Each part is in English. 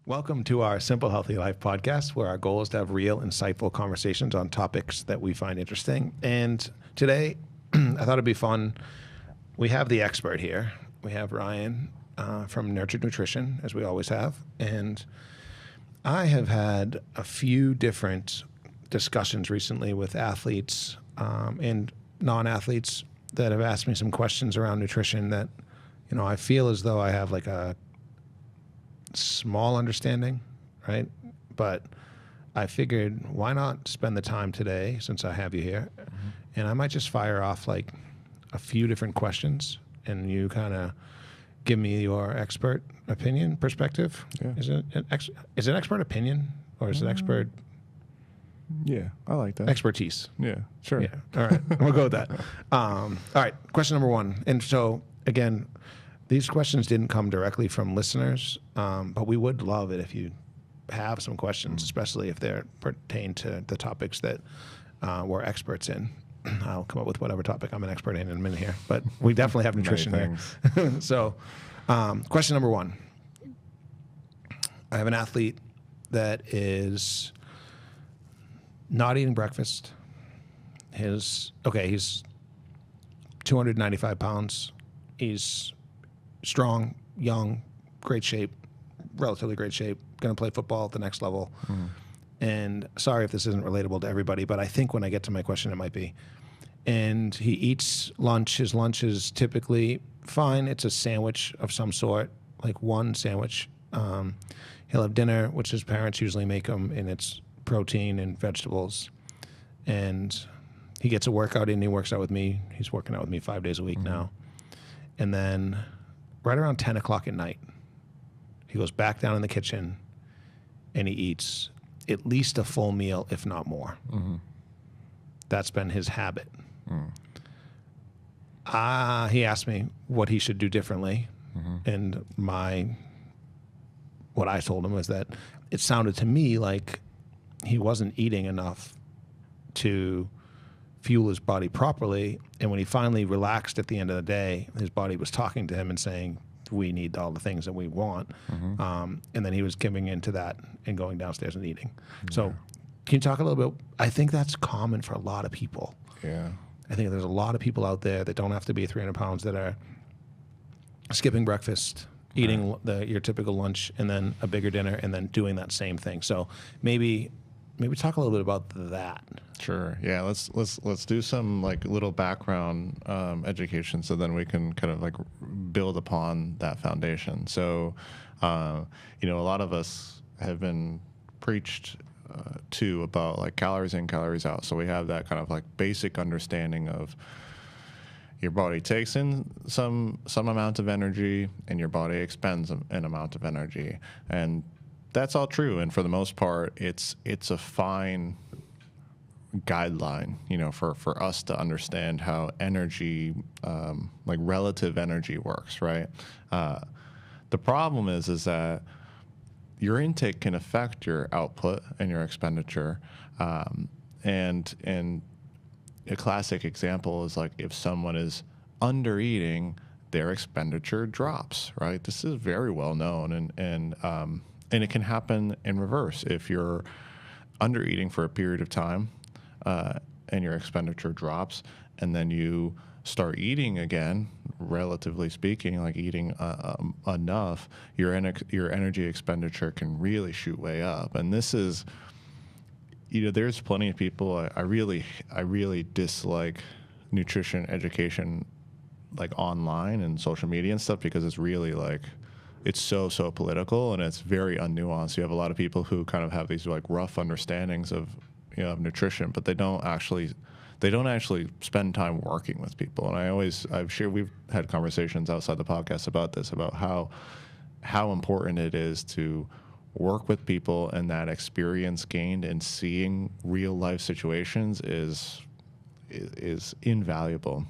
Welcome to our Simple Healthy Life podcast, where our goal is to have real, insightful conversations on topics that we find interesting. And today, I thought it'd be fun. We have the expert here. We have Ryan from Nurtured Nutrition, as we always have. And I have had a few different discussions recently with athletes and non-athletes that have asked me some questions around nutrition that, I feel as though I have like a small understanding, right? But I figured, why not spend the time today, since I have you here, and I might just fire off like a few different questions, and you kind of give me your expert opinion perspective. Yeah. Is it an expert opinion, or is it expert? Yeah, I like that. Expertise. Yeah, sure. Yeah. All right. We'll go with that. All right. Question number one. And so, again, these questions didn't come directly from listeners, but we would love it if you have some questions, especially if they pertain to the topics that we're experts in. I'll come up with whatever topic I'm an expert in a minute here, but we definitely have nutrition here. So, question number one. I have an athlete that is not eating breakfast. He's 295 pounds. He's strong, young, great shape, relatively great shape, going to play football at the next level. And sorry if this isn't relatable to everybody, but I think when I get to my question, it might be. And he eats lunch. His lunch is typically fine. It's a sandwich of some sort, like one sandwich. He'll have dinner, which his parents usually make him, and it's protein and vegetables. And he gets a workout in. He works out with me. He's working out with me 5 days a week now. And then right around 10 o'clock at night, he goes back down in the kitchen and he eats at least a full meal, if not more. That's been his habit. He asked me what he should do differently. And what I told him was that it sounded to me like he wasn't eating enough to fuel his body properly. And when he finally relaxed at the end of the day, his body was talking to him and saying, we need all the things that we want. And then he was giving into that and going downstairs and eating. So can you talk a little bit? I think that's common for a lot of people. Yeah. I think there's a lot of people out there that don't have to be 300 pounds that are skipping breakfast, eating your typical lunch, and then a bigger dinner, and then doing that same thing. So maybe talk a little bit about that. Sure. Yeah. Let's do some like little background education, so then we can kind of like build upon that foundation. So, a lot of us have been preached to about like calories in, calories out. So we have that kind of like basic understanding of your body takes in some amount of energy, and your body expends an amount of energy, and that's all true. And for the most part, it's a fine guideline, for us to understand how energy, like relative energy works, right? The problem is that your intake can affect your output and your expenditure. And a classic example is like if someone is under eating, their expenditure drops, right? This is very well known, and it can happen in reverse. If you're under eating for a period of time and your expenditure drops, and then you start eating again, relatively speaking, like eating enough, your energy expenditure can really shoot way up. And this is, there's plenty of people. I really dislike nutrition education, like online and social media and stuff, because it's really like, it's so political, and it's very unnuanced. You have a lot of people who kind of have these like rough understandings of of nutrition, but they don't actually spend time working with people. And we've had conversations outside the podcast about this, about how important it is to work with people, and that experience gained in seeing real life situations is invaluable.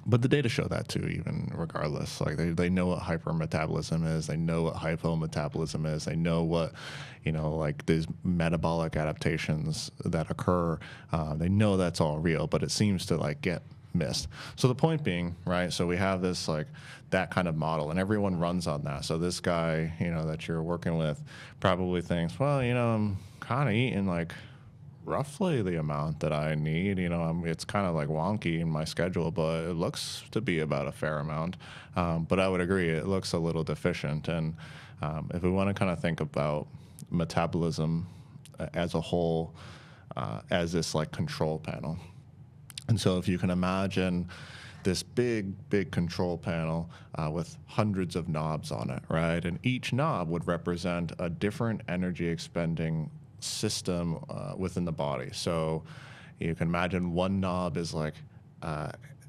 But the data show that too, even regardless. Like they know what hypermetabolism is, they know what hypometabolism is, they know what, like these metabolic adaptations that occur. They know that's all real, but it seems to like get missed. So the point being, right, so we have this like that kind of model and everyone runs on that. So this guy, that you're working with probably thinks, well, I'm kind of eating like roughly the amount that I need. It's kind of like wonky in my schedule, but it looks to be about a fair amount. But I would agree, it looks a little deficient. And if we want to kind of think about metabolism as a whole, as this like control panel. And so if you can imagine this big control panel with hundreds of knobs on it, right? And each knob would represent a different energy expending system within the body. So you can imagine one knob is like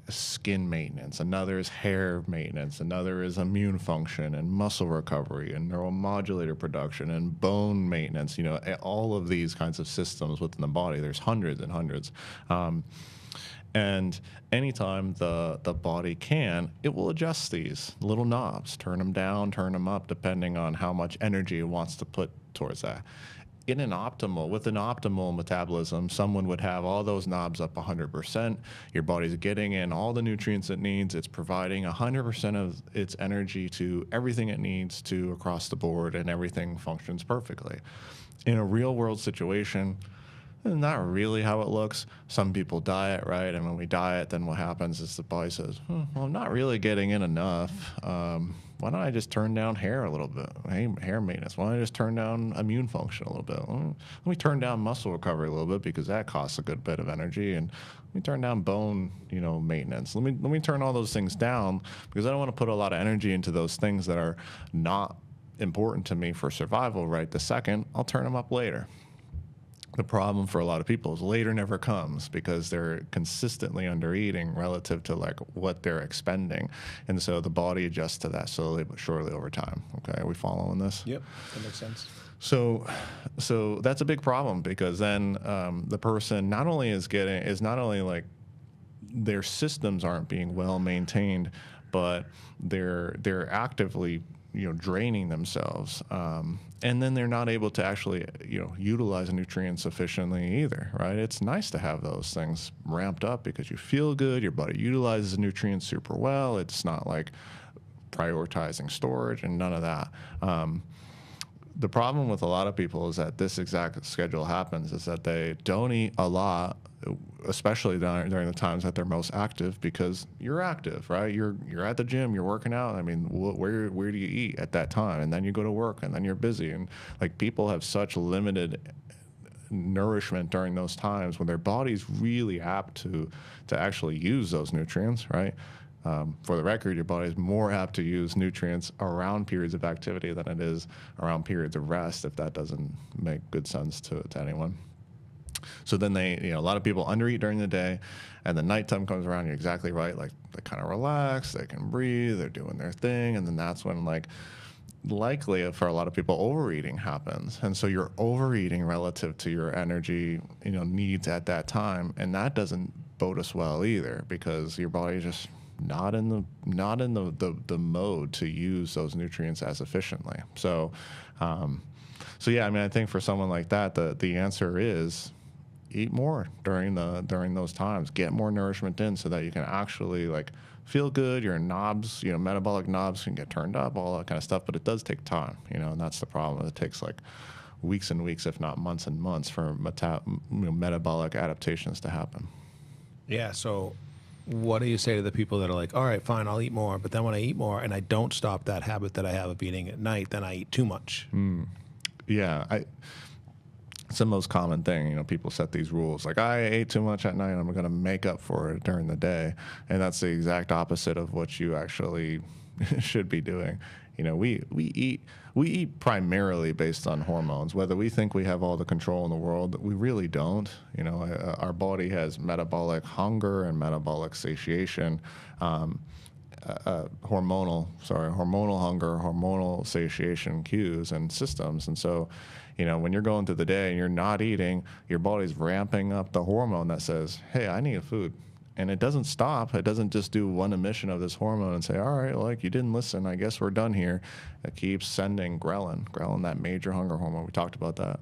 skin maintenance, another is hair maintenance, another is immune function and muscle recovery and neuromodulator production and bone maintenance, all of these kinds of systems within the body. There's hundreds and hundreds. And anytime the body can, it will adjust these little knobs, turn them down, turn them up, depending on how much energy it wants to put towards that. With an optimal metabolism, someone would have all those knobs up 100%. Your body's getting in all the nutrients it needs. It's providing 100% of its energy to everything it needs to across the board, and everything functions perfectly. In a real world situation, not really how it looks. Some people diet, right? And when we diet, then what happens is the body says, well, I'm not really getting in enough. Why don't I just turn down hair a little bit? Hey, hair maintenance. Why don't I just turn down immune function a little bit? Let me turn down muscle recovery a little bit, because that costs a good bit of energy. And let me turn down bone, maintenance. Let me turn all those things down, because I don't want to put a lot of energy into those things that are not important to me for survival right this second. I'll turn them up later. The problem for a lot of people is later never comes, because they're consistently under eating relative to like what they're expending. And so the body adjusts to that slowly but surely over time. Okay, are we following this? Yep, that makes sense. So that's a big problem, because then the person not only like their systems aren't being well maintained, but they're actively draining themselves, and then they're not able to actually utilize nutrients sufficiently either, right? It's nice to have those things ramped up because you feel good, your body utilizes nutrients super well. It's not like prioritizing storage and none of that. The problem with a lot of people is that this exact schedule happens, is that they don't eat a lot, especially during the times that they're most active, because you're active, right? You're at the gym, you're working out. I mean, where do you eat at that time? And then you go to work, and then you're busy. And like, people have such limited nourishment during those times when their body's really apt to actually use those nutrients, right? For the record, your body is more apt to use nutrients around periods of activity than it is around periods of rest, if that doesn't make good sense to anyone. So then a lot of people undereat during the day, and then nighttime comes around. You're exactly right. Like, they kind of relax, they can breathe, they're doing their thing, and then that's when likely for a lot of people overeating happens. And so you're overeating relative to your energy needs at that time, and that doesn't bode us well either, because your body is just not in the mode to use those nutrients as efficiently. So yeah, I mean, I think for someone like that, the answer is eat more during those times. Get more nourishment in, so that you can actually feel good. Your knobs, metabolic knobs can get turned up, all that kind of stuff. But it does take time, and that's the problem. It takes weeks and weeks, if not months and months, for metabolic adaptations to happen. Yeah. So what do you say to the people that are like, all right, fine, I'll eat more, but then when I eat more and I don't stop that habit that I have of eating at night, then I eat too much? Yeah, it's the most common thing. People set these rules like, I ate too much at night, I'm going to make up for it during the day, and that's the exact opposite of what you actually should be doing. We eat primarily based on hormones. Whether we think we have all the control in the world, we really don't. Our body has metabolic hunger and metabolic satiation, hormonal hunger, hormonal satiation cues and systems. And so, when you're going through the day and you're not eating, your body's ramping up the hormone that says, hey, I need food. and it doesn't stop. It doesn't just do one emission of this hormone and say, all right, like you didn't listen, I guess we're done here. It keeps sending ghrelin, that major hunger hormone. We talked about that.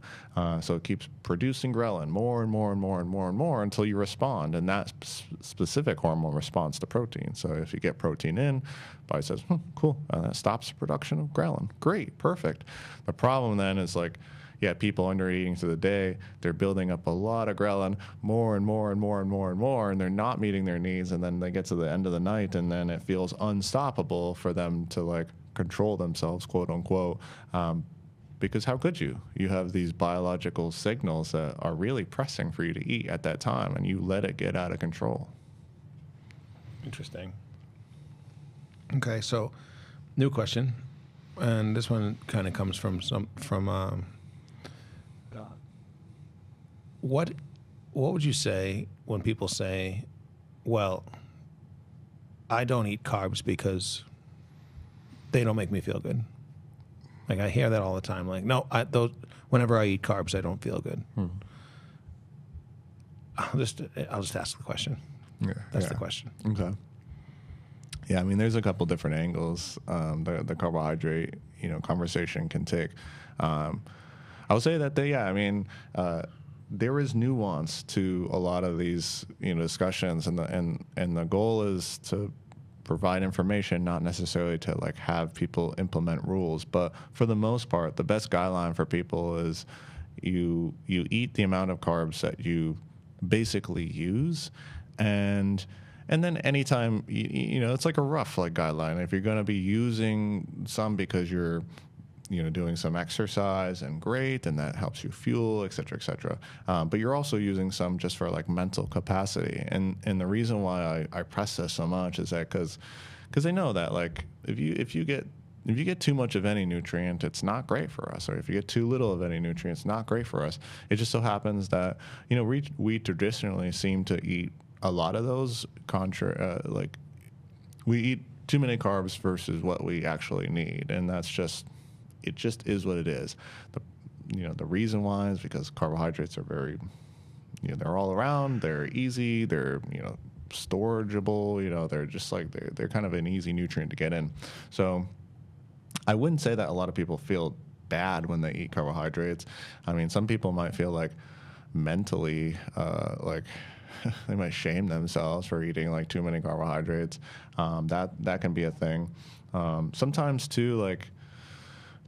So it keeps producing ghrelin more and more and more and more and more until you respond. And that specific hormone responds to protein. So if you get protein in, body says, cool, that stops production of ghrelin. Great, perfect. The problem then is like, yeah, people under eating through the day, they're building up a lot of ghrelin, more and more and more and more and more, and they're not meeting their needs. And then they get to the end of the night, and then it feels unstoppable for them to like control themselves, quote unquote. Because how could you? You have these biological signals that are really pressing for you to eat at that time, and you let it get out of control. Interesting. Okay, so new question, and this one kind of comes from What would you say when people say, well, I don't eat carbs because they don't make me feel good? Like I hear that all the time. Like, no, whenever I eat carbs, I don't feel good. I'll just ask the question. That's the question. Okay. Yeah, I mean, there's a couple different angles the carbohydrate conversation can take. I would say that there is nuance to a lot of these discussions, and the goal is to provide information, not necessarily to like have people implement rules. But for the most part, the best guideline for people is you eat the amount of carbs that you basically use, and then anytime it's like a rough like guideline. If you're going to be using some because you're doing some exercise, and great, and that helps you fuel, et cetera, et cetera. But you're also using some just for like mental capacity. And the reason why I press this so much is that because I know that like if you get too much of any nutrient, it's not great for us. Or if you get too little of any nutrient, it's not great for us. It just so happens that we traditionally seem to eat a lot of those like we eat too many carbs versus what we actually need, and it just is what it is. The reason why is because carbohydrates are very, they're all around, they're easy, they're, storageable, they're just like, they're kind of an easy nutrient to get in. So I wouldn't say that a lot of people feel bad when they eat carbohydrates. I mean, some people might feel like mentally, like they might shame themselves for eating like too many carbohydrates. That can be a thing. Sometimes too, like,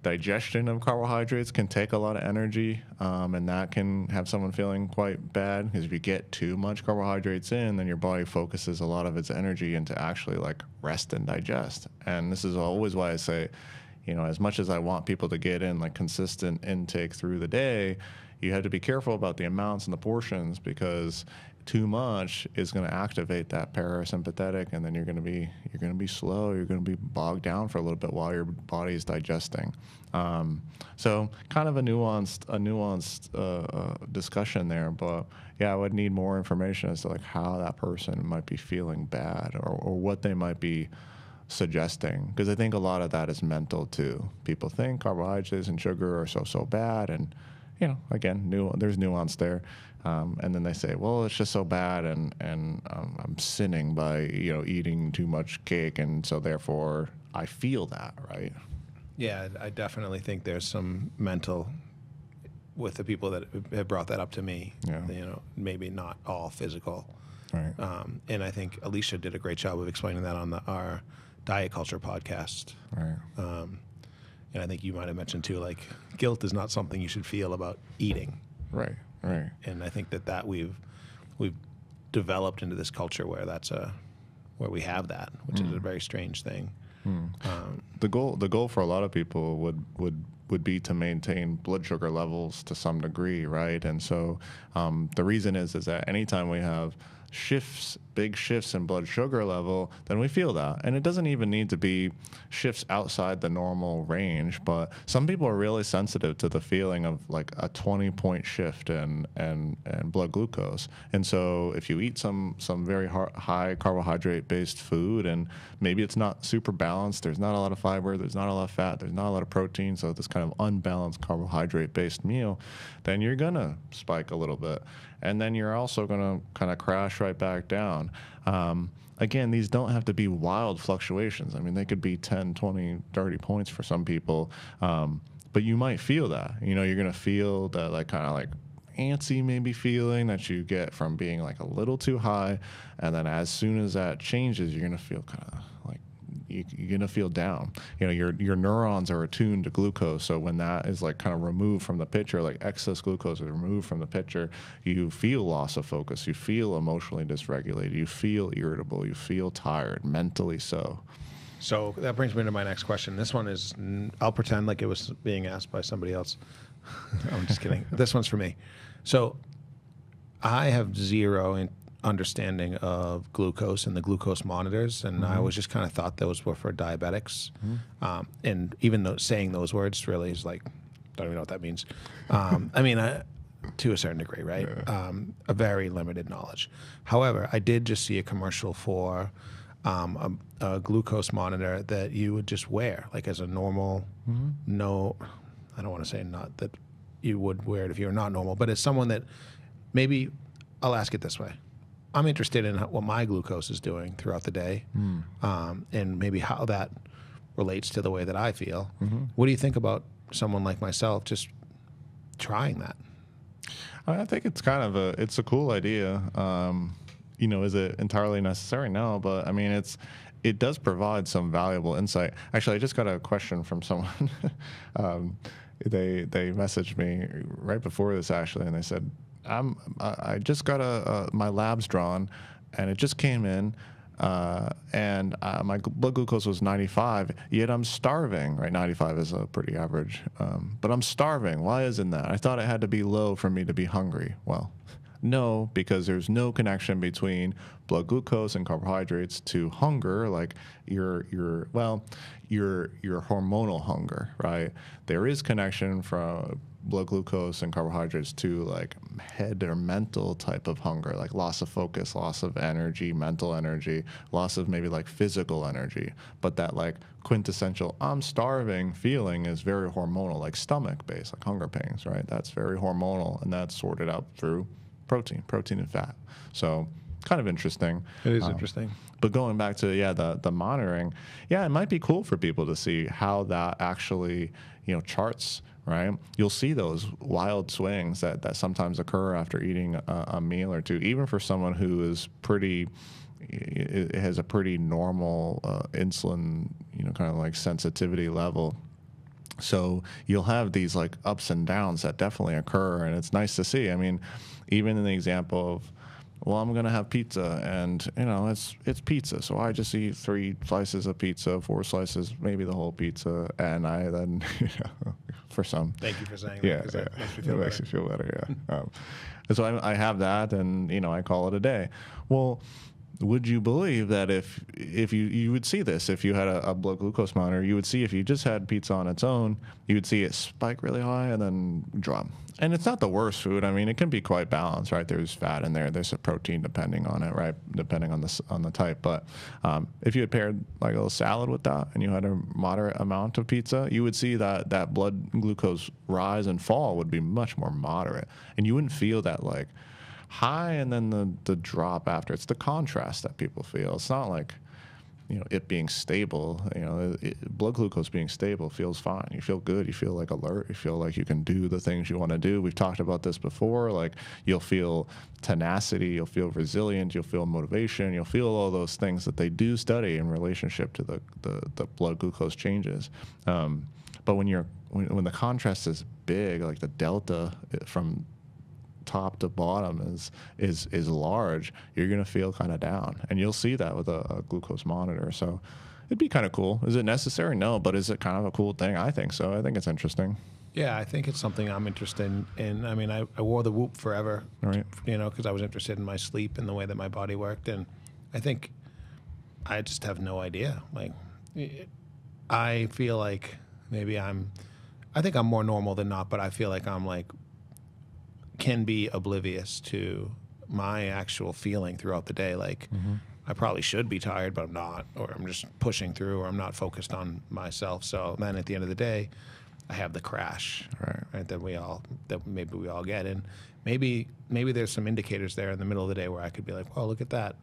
digestion of carbohydrates can take a lot of energy, and that can have someone feeling quite bad, because if you get too much carbohydrates in, then your body focuses a lot of its energy into actually like rest and digest. And this is always why I say, as much as I want people to get in like consistent intake through the day, you have to be careful about the amounts and the portions, because too much is going to activate that parasympathetic, and then you're going to be slow. You're going to be bogged down for a little bit while your body is digesting. So kind of a nuanced discussion there. But yeah, I would need more information as to like how that person might be feeling bad, or what they might be suggesting, because I think a lot of that is mental too. People think carbohydrates and sugar are so bad, and again, there's nuance there. And then they say, well, it's just so bad, and I'm sinning by eating too much cake, and so therefore I feel that, right? Yeah, I definitely think there's some mental with the people that have brought that up to me. Yeah. Maybe not all physical. Right. And I think Alicia did a great job of explaining that on our diet culture podcast. Right. And I think you might have mentioned too, like guilt is not something you should feel about eating. Right. Right. And I think that we've developed into this culture where where we have that, which is a very strange thing. The goal for a lot of people would be to maintain blood sugar levels to some degree, right? And so the reason is that anytime we have big shifts in blood sugar level, then we feel that. And it doesn't even need to be shifts outside the normal range, but some people are really sensitive to the feeling of like a 20-point shift in blood glucose. And so if you eat some very high carbohydrate based food, and maybe it's not super balanced, there's not a lot of fiber, there's not a lot of fat, there's not a lot of protein, so this kind of unbalanced carbohydrate based meal, then you're gonna spike a little bit. And then you're also gonna kind of crash right right back down. Again, these don't have to be wild fluctuations. I mean, they could be 10, 20, 30 points for some people. But you might feel that, you know, you're going to feel that like kind of like antsy maybe feeling that you get from being like a little too high. And then as soon as that changes, you're going to feel kind of like you're going to feel down. You know, your neurons are attuned to glucose. So when that is like kind of removed from the picture, like excess glucose is removed from the picture, you feel loss of focus. You feel emotionally dysregulated. You feel irritable. You feel tired, mentally so. So that brings me to my next question. This one is, I'll pretend like it was being asked by somebody else. I'm just kidding. This one's for me. So I have zero understanding of glucose and the glucose monitors, and I always just kind of thought those were for diabetics. And even though saying those words really is like, don't even know what that means. I mean, to a certain degree, right? Yeah. A very limited knowledge. However, I did just see a commercial for a glucose monitor that you would just wear, like as a normal, no, I don't want to say not that you would wear it if you're not normal, but as someone that maybe, I'll ask it this way. I'm interested in what my glucose is doing throughout the day, and maybe how that relates to the way that I feel. What do you think about someone like myself just trying that? I think it's kind of it's a cool idea. You know, is it entirely necessary? No, but I mean, it does provide some valuable insight. Actually, I just got a question from someone. They messaged me right before this actually, and they said, I just got my labs drawn, and it just came in, and my blood glucose was 95, yet I'm starving. Right, 95 is a pretty average, but I'm starving. Why isn't that? I thought it had to be low for me to be hungry. Well, no, because there's no connection between blood glucose and carbohydrates to hunger, like your hormonal hunger, right? There is connection from blood glucose and carbohydrates to like head or mental type of hunger, like loss of focus, loss of energy, mental energy, loss of maybe like physical energy. But that like quintessential I'm starving feeling is very hormonal, like stomach based, like hunger pains, right? That's very hormonal, and that's sorted out through protein and fat. So kind of interesting. It is interesting. But going back to the monitoring, it might be cool for people to see how that actually, you know, charts, right? You'll see those wild swings that sometimes occur after eating a meal or two, even for someone who is has a pretty normal insulin, you know, kind of like sensitivity level. So you'll have these like ups and downs that definitely occur, and it's nice to see. I mean, even in the example of, well, I'm gonna have pizza, and you know, it's pizza, so I just eat 3 slices of pizza, 4 slices, maybe the whole pizza, and I then, you know, for some. Thank you for saying that. That makes me feel better. Makes you feel better. Yeah. So I have that, and you know, I call it a day. Well, would you believe that if you would see this, if you had a blood glucose monitor, you would see if you just had pizza on its own, you would see it spike really high and then drop. And it's not the worst food. I mean, it can be quite balanced, right? There's fat in there. There's a protein depending on it, right? Depending on the type. But if you had paired like a little salad with that and you had a moderate amount of pizza, you would see that blood glucose rise and fall would be much more moderate. And you wouldn't feel that like high and then the drop after. It's the contrast that people feel. It's not like, you know, it being stable. You know, blood glucose being stable feels fine. You feel good. You feel like alert. You feel like you can do the things you want to do. We've talked about this before. Like you'll feel tenacity. You'll feel resilient. You'll feel motivation. You'll feel all those things that they do study in relationship to the blood glucose changes. But when the contrast is big, like the delta from top to bottom is large, you're going to feel kind of down, and you'll see that with a glucose monitor. So it'd be kind of cool. Is it necessary? No, but is it kind of a cool thing? I think so. I think it's interesting. Yeah, I think it's something I'm interested in. I mean, I wore the Whoop forever, right? You know, because I was interested in my sleep and the way that my body worked, and I think I just have no idea. Like, I feel like maybe I think I'm more normal than not, but I feel like I'm like can be oblivious to my actual feeling throughout the day. Like I probably should be tired, but I'm not, or I'm just pushing through, or I'm not focused on myself. So then at the end of the day, I have the crash. Right. right? That maybe we all get, and maybe there's some indicators there in the middle of the day where I could be like, well, look at that.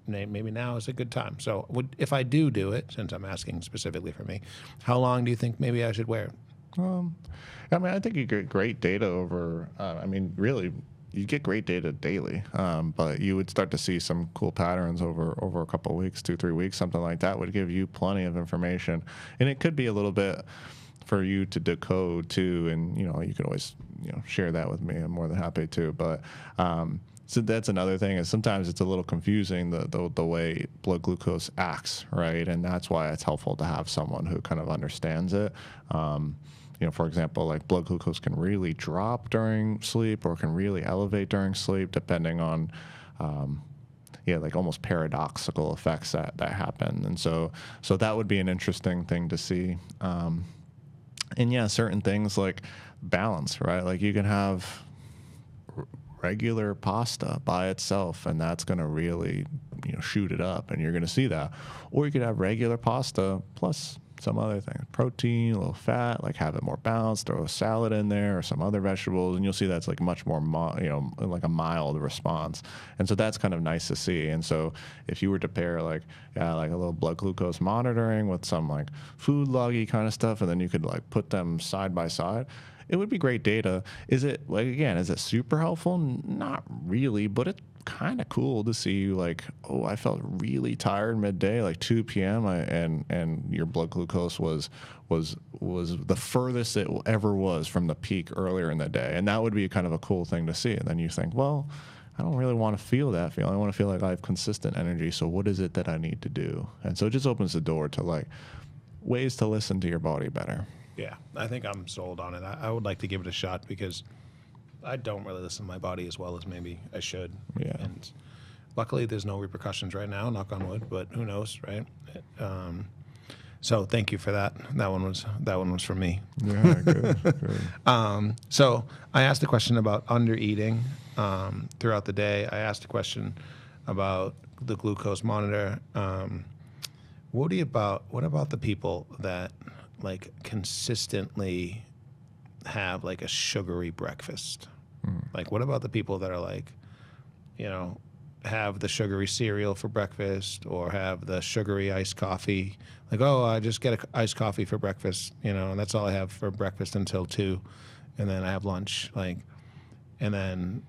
Maybe now is a good time. So if I do it, since I'm asking specifically for me, how long do you think maybe I should wear it? I mean, I think you get great data over. Really, you get great data daily, but you would start to see some cool patterns over a couple of weeks, 2-3 weeks, something like that would give you plenty of information, and it could be a little bit for you to decode too. And you could always share that with me. I'm more than happy to. But so that's another thing, is sometimes it's a little confusing the way blood glucose acts, right? And that's why it's helpful to have someone who kind of understands it. For example, like blood glucose can really drop during sleep or can really elevate during sleep, depending on, like almost paradoxical effects that happen. And so that would be an interesting thing to see. And certain things like balance, right? Like you can have regular pasta by itself, and that's going to really, shoot it up, and you're going to see that. Or you could have regular pasta plus some other thing, protein, a little fat, like have it more balanced, throw a salad in there or some other vegetables, and you'll see that's like much more, like a mild response. And so that's kind of nice to see. And so if you were to pair like a little blood glucose monitoring with some like food loggy kind of stuff, and then you could like put them side by side, it would be great data. Is it super helpful? Not really, but it's kind of cool to see like, oh, I felt really tired midday, like 2 p.m. and your blood glucose was the furthest it ever was from the peak earlier in the day. And that would be kind of a cool thing to see. And then you think, well, I don't really want to feel that feeling. I want to feel like I have consistent energy. So what is it that I need to do? And so it just opens the door to like ways to listen to your body better. Yeah, I think I'm sold on it. I would like to give it a shot because I don't really listen to my body as well as maybe I should. Yeah. And luckily, there's no repercussions right now, knock on wood, but who knows, right? So thank you for that. That one was from me. Yeah, good. So I asked a question about under eating throughout the day. I asked a question about the glucose monitor. What about the people that like consistently have like a sugary breakfast? Like, what about the people that are like, have the sugary cereal for breakfast or have the sugary iced coffee? Like, oh, I just get an iced coffee for breakfast, and that's all I have for breakfast until 2, and then I have lunch, like, and then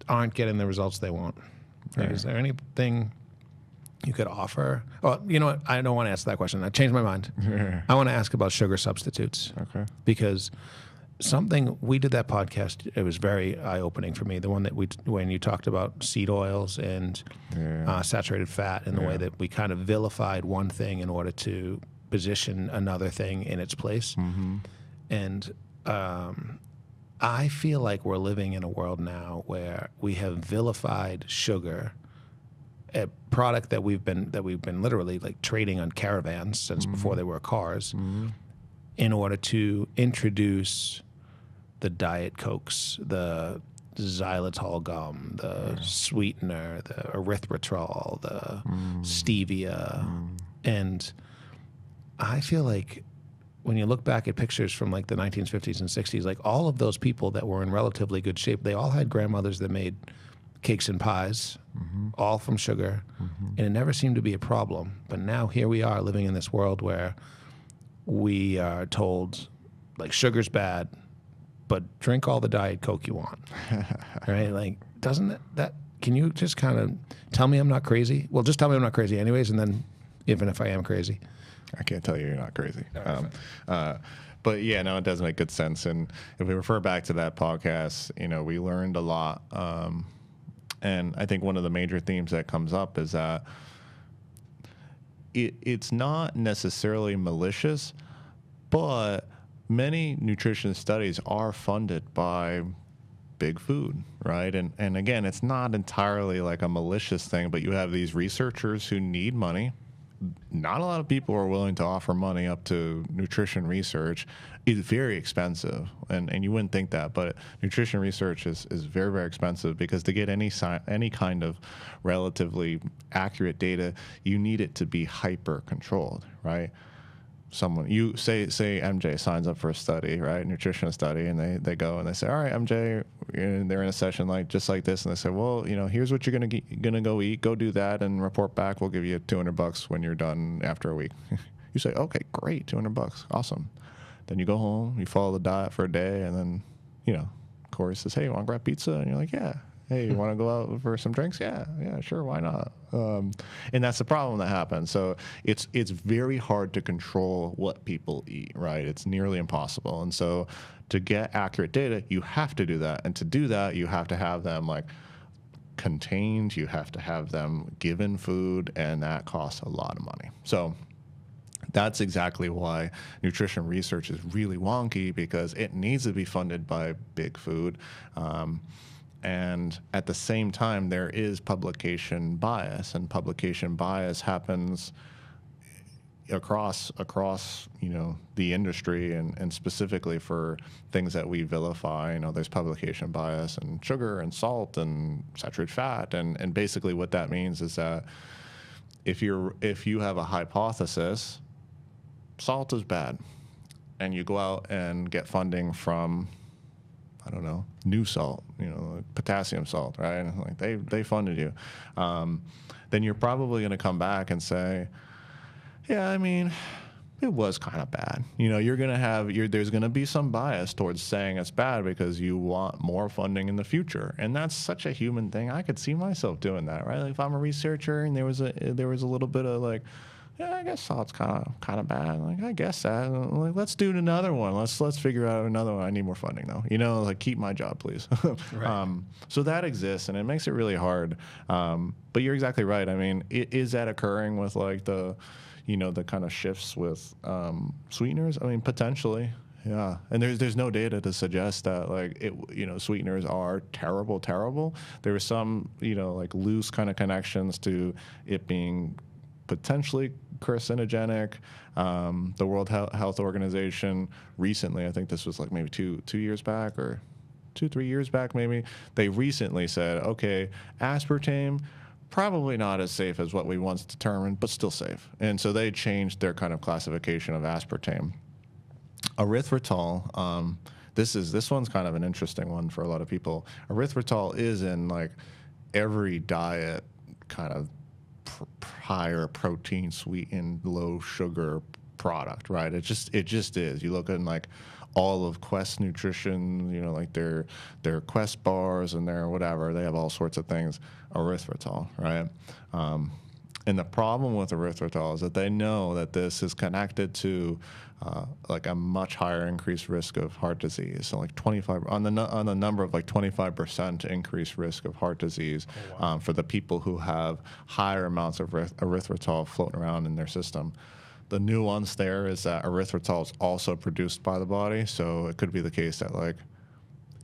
aren't getting the results they want. Like, is there anything you could offer? Oh, you know what? I don't want to ask that question. I changed my mind. I want to ask about sugar substitutes. Okay. Because we did that podcast, it was very eye-opening for me. The one that when you talked about seed oils and saturated fat and the way that we kind of vilified one thing in order to position another thing in its place. Mm-hmm. And I feel like we're living in a world now where we have vilified sugar, a product that we've been literally like trading on caravans since before there were cars, in order to introduce the Diet Cokes, the xylitol gum, the sweetener, the erythritol, the stevia. And I feel like when you look back at pictures from like the 1950s and 60s, like all of those people that were in relatively good shape, they all had grandmothers that made cakes and pies, all from sugar, and it never seemed to be a problem. But now here we are living in this world where we are told like sugar's bad, but drink all the Diet Coke you want, right? Like, doesn't that, can you just kind of tell me I'm not crazy? Well, just tell me I'm not crazy anyways, and then even if I am crazy. I can't tell you you're not crazy. But yeah, no, it does make good sense. And if we refer back to that podcast, we learned a lot. And I think one of the major themes that comes up is that it's not necessarily malicious, but many nutrition studies are funded by big food, right? And again, it's not entirely like a malicious thing, but you have these researchers who need money. Not a lot of people are willing to offer money up to nutrition research. It's very expensive, and you wouldn't think that, but nutrition research is very, very expensive because to get any kind of relatively accurate data, you need it to be hyper controlled, right? someone, you say MJ signs up for a study, right, nutrition study, and they go and they say, all right, MJ, and they're in a session like just like this, and they say, well, here's what you're gonna go eat, go do that, and report back. We'll give you $200 when you're done after a week. You say, okay, great, $200, awesome. Then you go home, you follow the diet for a day, and then Corey says, hey, you want to grab pizza? And you're like, yeah. Hey, you want to go out for some drinks? Yeah, sure, why not? And that's the problem that happens. So it's very hard to control what people eat, right? It's nearly impossible. And so to get accurate data, you have to do that. And to do that, you have to have them like contained, you have to have them given food, and that costs a lot of money. So that's exactly why nutrition research is really wonky, because it needs to be funded by big food. And at the same time, there is publication bias, and publication bias happens across the industry, and specifically for things that we vilify. There's publication bias in sugar and salt and saturated fat, and basically what that means is that if you have a hypothesis, salt is bad, and you go out and get funding from, I don't know, new salt, potassium salt, right? Like they funded you. Then you're probably going to come back and say, yeah, I mean, it was kind of bad. You're going to have, there's going to be some bias towards saying it's bad because you want more funding in the future. And that's such a human thing. I could see myself doing that, right? Like if I'm a researcher and there was a little bit of like, yeah, I guess salt's kind of bad. Like, I guess that. Like, let's do another one. Let's figure out another one. I need more funding though. Like keep my job, please. Right. So that exists, and it makes it really hard. But you're exactly right. I mean, is that occurring with like the kind of shifts with sweeteners? I mean, potentially. Yeah, and there's no data to suggest that like sweeteners are terrible. There are some like loose kind of connections to it being potentially carcinogenic. The World Health Organization recently, I think this was like maybe 2 years back or 2-3 years back maybe, they recently said, okay, aspartame, probably not as safe as what we once determined, but still safe. And so they changed their kind of classification of aspartame. Erythritol, this one's kind of an interesting one for a lot of people. Erythritol is in like every diet kind of higher protein, sweetened, low sugar product, right? It just is. You look at like all of Quest Nutrition, like their Quest bars and their whatever, they have all sorts of things. Erythritol, right? And the problem with erythritol is that they know that this is connected to like a much higher increased risk of heart disease. So like 25 on the number of like 25% increased risk of heart disease. Oh, wow. For the people who have higher amounts of erythritol floating around in their system. The nuance there is that erythritol is also produced by the body, so it could be the case that like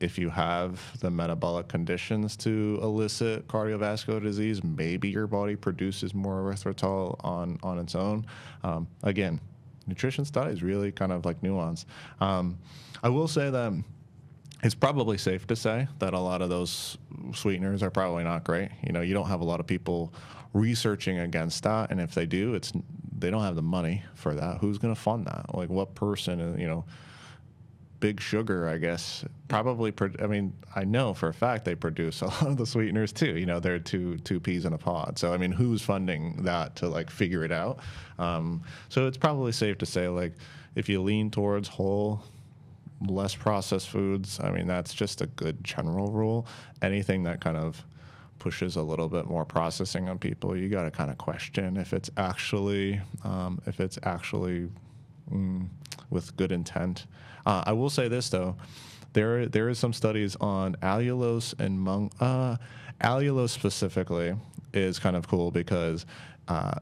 if you have the metabolic conditions to elicit cardiovascular disease, maybe your body produces more erythritol on its own. Again, nutrition studies really kind of like nuance. I will say that it's probably safe to say that a lot of those sweeteners are probably not great. You don't have a lot of people researching against that, and if they do, they don't have the money for that. Who's going to fund that? Like what person, Big Sugar, I guess, probably. I mean, I know for a fact they produce a lot of the sweeteners too. They're two peas in a pod. So I mean, who's funding that to like figure it out? So it's probably safe to say like if you lean towards whole, less processed foods, I mean that's just a good general rule. Anything that kind of pushes a little bit more processing on people, you got to kind of question if it's actually with good intent. I will say this though, there is some studies on allulose and allulose specifically is kind of cool because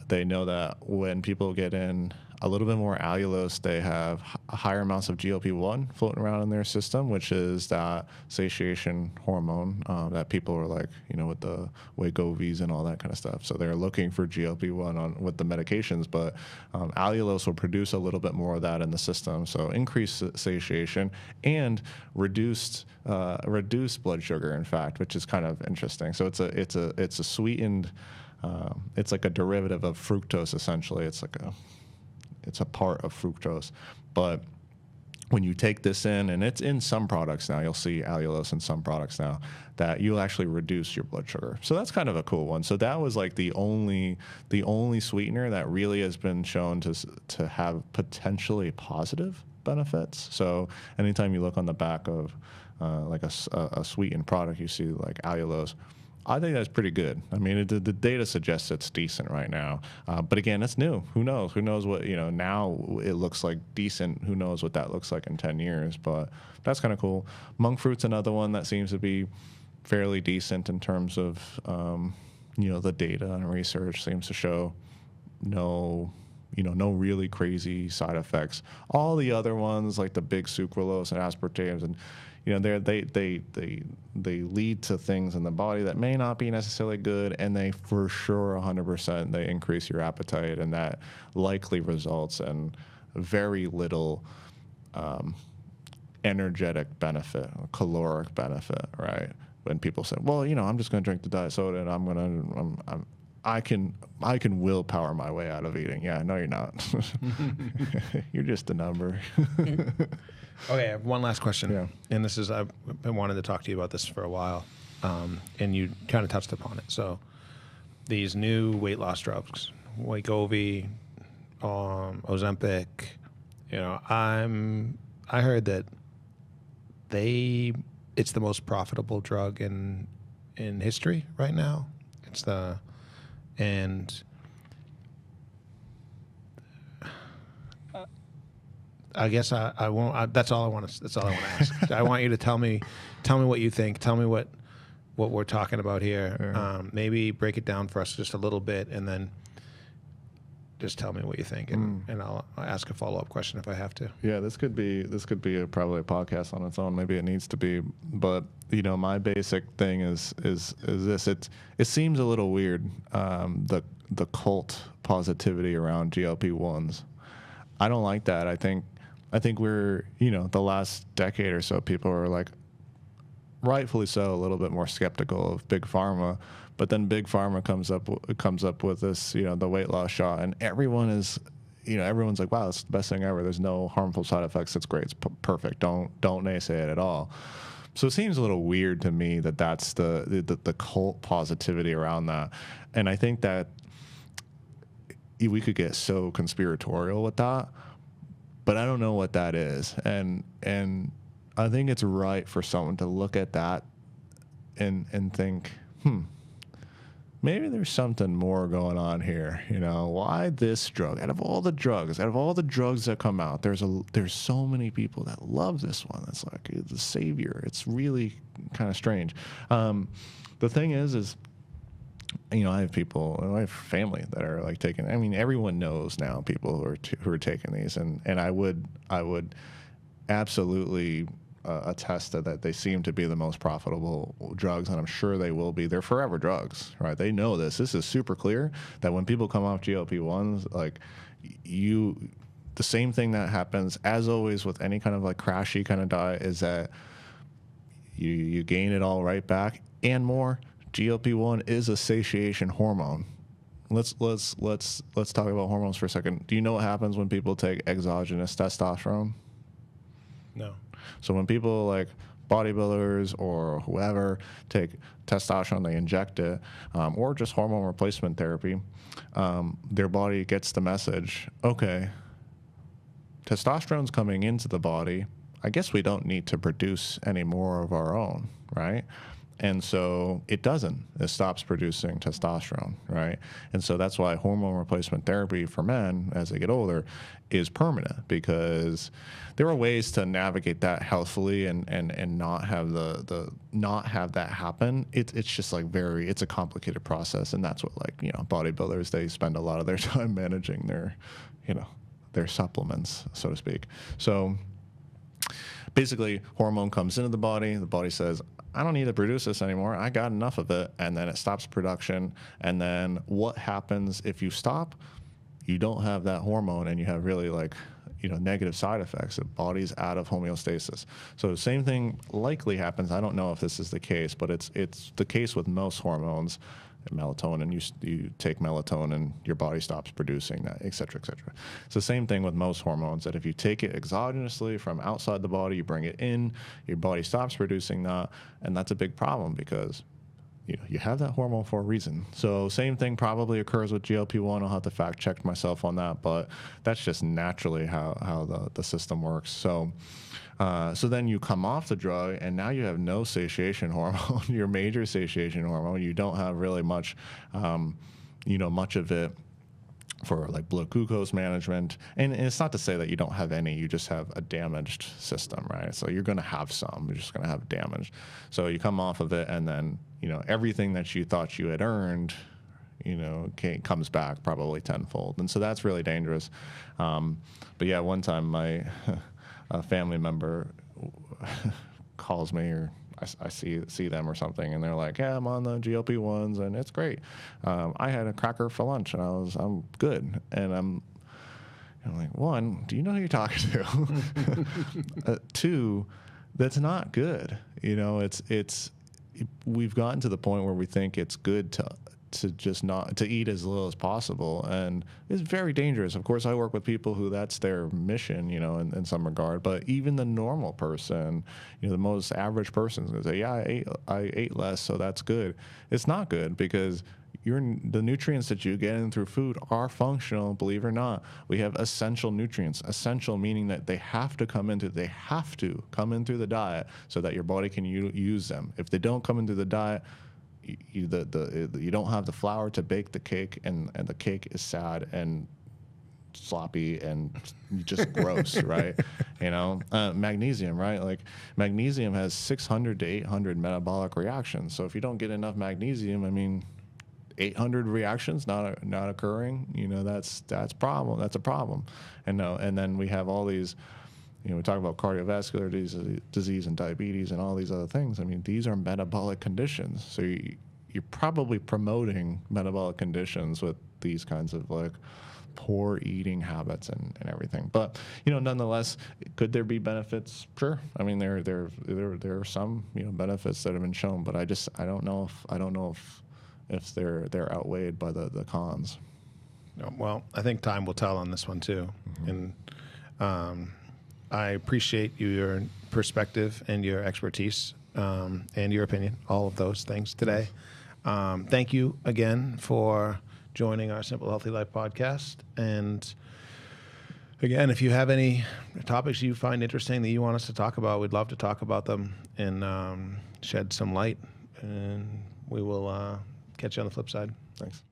they know that when people get in a little bit more allulose, they have higher amounts of GLP-1 floating around in their system, which is that satiation hormone that people are like, with the Wegovys and all that kind of stuff. So they're looking for GLP-1 with the medications, but allulose will produce a little bit more of that in the system. So increased satiation and reduced blood sugar, in fact, which is kind of interesting. So it's a sweetened, it's like a derivative of fructose essentially. It's like it's a part of fructose. But when you take this in, and it's in some products now, you'll see allulose in some products now, that you'll actually reduce your blood sugar. So that's kind of a cool one. So that was like the only sweetener that really has been shown to have potentially positive benefits. So anytime you look on the back of like a sweetened product, you see like allulose. I think that's pretty good. I mean, the data suggests it's decent right now. But again, it's new. Who knows? Who knows what, now it looks like decent. Who knows what that looks like in 10 years? But that's kind of cool. Monk fruit's another one that seems to be fairly decent in terms of, the data and research seems to show no really crazy side effects. All the other ones, like the big sucralose and aspartame, and they lead to things in the body that may not be necessarily good, and they for sure 100% they increase your appetite, and that likely results in very little energetic benefit, caloric benefit, right? When people say, well, I'm just going to drink the diet soda and I can willpower my way out of eating. Yeah, no, you're not. You're just a number. Okay, I have one last question. Yeah. And this is, I've been wanting to talk to you about this for a while, and you kind of touched upon it. So these new weight loss drugs, Wegovy, Ozempic, I heard that it's the most profitable drug in history right now. I guess I won't. That's all I want to ask. I want you to tell me what you think. Tell me what we're talking about here. Yeah. Maybe break it down for us just a little bit, and then just tell me what you think, and I'll ask a follow-up question if I have to. Yeah, this could be probably a podcast on its own. Maybe it needs to be, but my basic thing is this. It seems a little weird, the cult positivity around GLP-1s. I don't like that. I think we're, the last decade or so, people are like, rightfully so, a little bit more skeptical of big pharma. But then big pharma comes up with this, the weight loss shot, and everyone is, everyone's like, wow, it's the best thing ever. There's no harmful side effects. It's great. It's perfect. Don't naysay it at all. So it seems a little weird to me that that's the cult positivity around that. And I think that we could get so conspiratorial with that, but I don't know what that is. And I think it's right for someone to look at that and think, maybe there's something more going on here. Why this drug? Out of all the drugs that come out, there's so many people that love this one. It's like the savior. It's really kind of strange. The thing is I have family that are like taking. I mean, everyone knows now people who are taking these, and I would absolutely attest that they seem to be the most profitable drugs, and I'm sure they will be. They're forever drugs, right? They know this. This is super clear that when people come off GLP-1s, like the same thing that happens as always with any kind of like crashy kind of diet is that you gain it all right back and more. GLP-1 is a satiation hormone. Let's talk about hormones for a second. Do you know what happens when people take exogenous testosterone? No. So when people like bodybuilders or whoever take testosterone, they inject it, or just hormone replacement therapy, their body gets the message, okay, testosterone's coming into the body. I guess we don't need to produce any more of our own, right? And so it doesn't. It stops producing testosterone, right? And so that's why hormone replacement therapy for men as they get older is permanent, because there are ways to navigate that healthfully and not have not have that happen. It's just like it's a complicated process, and that's what bodybuilders, they spend a lot of their time managing their supplements, so to speak. So basically, hormone comes into the body says, I don't need to produce this anymore. I got enough of it. And then it stops production. And then what happens if you stop? You don't have that hormone, and you have really negative side effects. The body's out of homeostasis. So the same thing likely happens. I don't know if this is the case, but it's the case with most hormones. melatonin. You take melatonin, your body stops producing that, et cetera, et cetera. It's the same thing with most hormones, that if you take it exogenously from outside the body, you bring it in, your body stops producing that, and that's a big problem because you have that hormone for a reason. So same thing probably occurs with GLP-1. I'll have to fact check myself on that, but that's just naturally how the system works. So then you come off the drug, and now you have no satiation hormone, your major satiation hormone. You don't have really much, much of it for like blood glucose management. And it's not to say that you don't have any, you just have a damaged system, right? So you're going to have some, you're just going to have damage. So you come off of it, and then, everything that you thought you had earned, comes back probably tenfold. And so that's really dangerous. But yeah, one time a family member calls me, or I see them or something, and they're like, yeah, I'm on the GLP-1s and it's great. I had a cracker for lunch and I'm good. And I'm like, one, do you know who you're talking to? Two, that's not good. We've gotten to the point where we think it's good to just not to eat as little as possible, and it's very dangerous. Of course, I work with people who that's their mission, in some regard. But even the normal person, the most average person is going to say, "Yeah, I ate less, so that's good." It's not good, because the nutrients that you get in through food are functional. Believe it or not, we have essential nutrients. Essential meaning that they have to come in through the diet so that your body can use them. If they don't come into the diet, you don't have the flour to bake the cake, and the cake is sad and sloppy and just gross, right? Magnesium, right? Like magnesium has 600 to 800 metabolic reactions. So if you don't get enough magnesium, 800 reactions not occurring, that's a problem. And then we have all these, we talk about cardiovascular disease and diabetes and all these other things. These are metabolic conditions. So you're probably promoting metabolic conditions with these kinds of like poor eating habits and everything. But, nonetheless, could there be benefits? Sure. There are some, benefits that have been shown, but I don't know if they're outweighed by the cons. Well, I think time will tell on this one too. Mm-hmm. And I appreciate your perspective and your expertise and your opinion, all of those things today. Thank you again for joining our Simple Healthy Life podcast. And again, if you have any topics you find interesting that you want us to talk about, we'd love to talk about them and shed some light. And we will catch you on the flip side. Thanks.